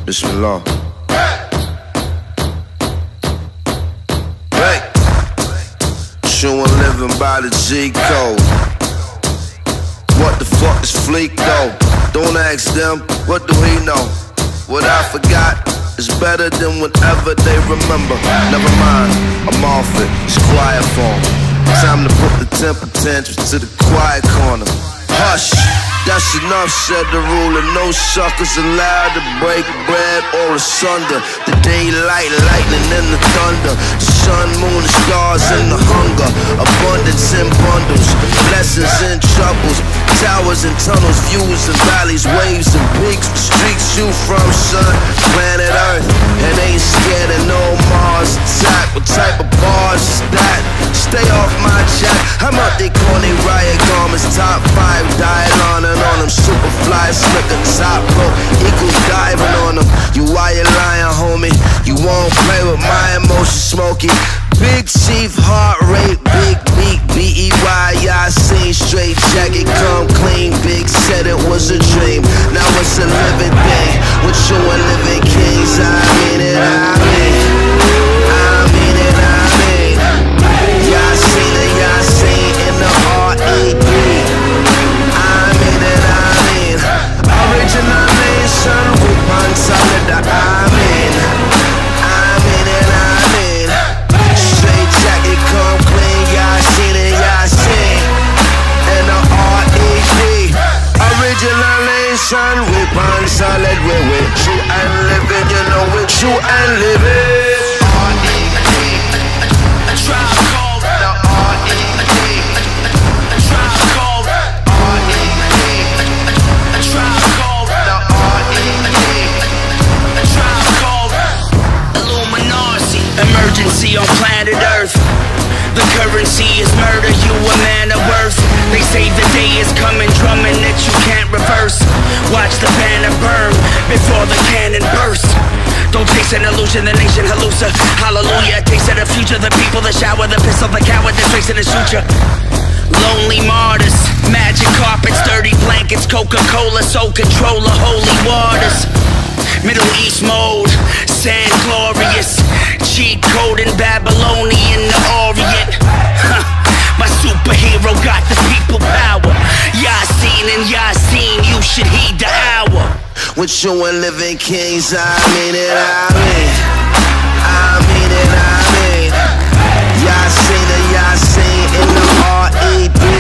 Bismillah. Hey, showing living by the G code. What the fuck is fleek though? Don't ask them, what do he know? What I forgot is better than whatever they remember. Never mind, I'm off it, it's quiet form. Time to put the temper tantrums to the quiet corner. Hush, that's enough, said the ruler. No suckers allowed to break bread or asunder. The daylight, lightning and the thunder. Sun, moon, the stars and the hunger. Abundance in bundles, blessings and troubles. Towers and tunnels, views and valleys, waves and peaks. Streets you from, son, planet Earth. And ain't scared of no Mars attack. What type of bars is that? Stay off my jack. I'm out they corny riot garments. Top 5 dial on them. Super fly, slicker, top rope. Equals diving on them. You why you lying, homie? You won't play with my emotions, smoky. Big chief, heart rate, big beat, B-E-Y, I seen straight jacket, come clean, big said it was a dream, now it's a living thing, with you and living kings, I mean it, I mean, I mean it, I mean, y'all seen it, y'all seen in the R-E-D, I mean it, I mean, original nation, with one solid, I mean it, I mean, straight jacket, come clean, y'all seen it, y'all seen, and the R-E-D, original nation, with one solid, we're with true and living, you know we're true and living, R-E-D, tribe called, the R-E-D, tribe called, R-E-D, tribe called, the R-E-D, tribe called, Illuminati, emergency on planet Earth. The currency is murder, you a man of worth. They say the day is coming, drumming that you can't reverse. Watch the banner burn before the cannon burst. Don't chase an illusion, the nation hallucina. Hallelujah, taste of the future. The people that shower, the pistol, the coward that's tracing the suture. Lonely martyrs, magic carpets, dirty blankets, Coca-Cola, soul controller, holy waters. Middle East mode, sand glorious, cheat code in Babylonian, the Orient. My superhero got the people power. Yasin and Yasin, you should heed the hour. With you and living kings, I mean it, I mean, I mean it, I mean, Yasin and Yasin in the R-E-D.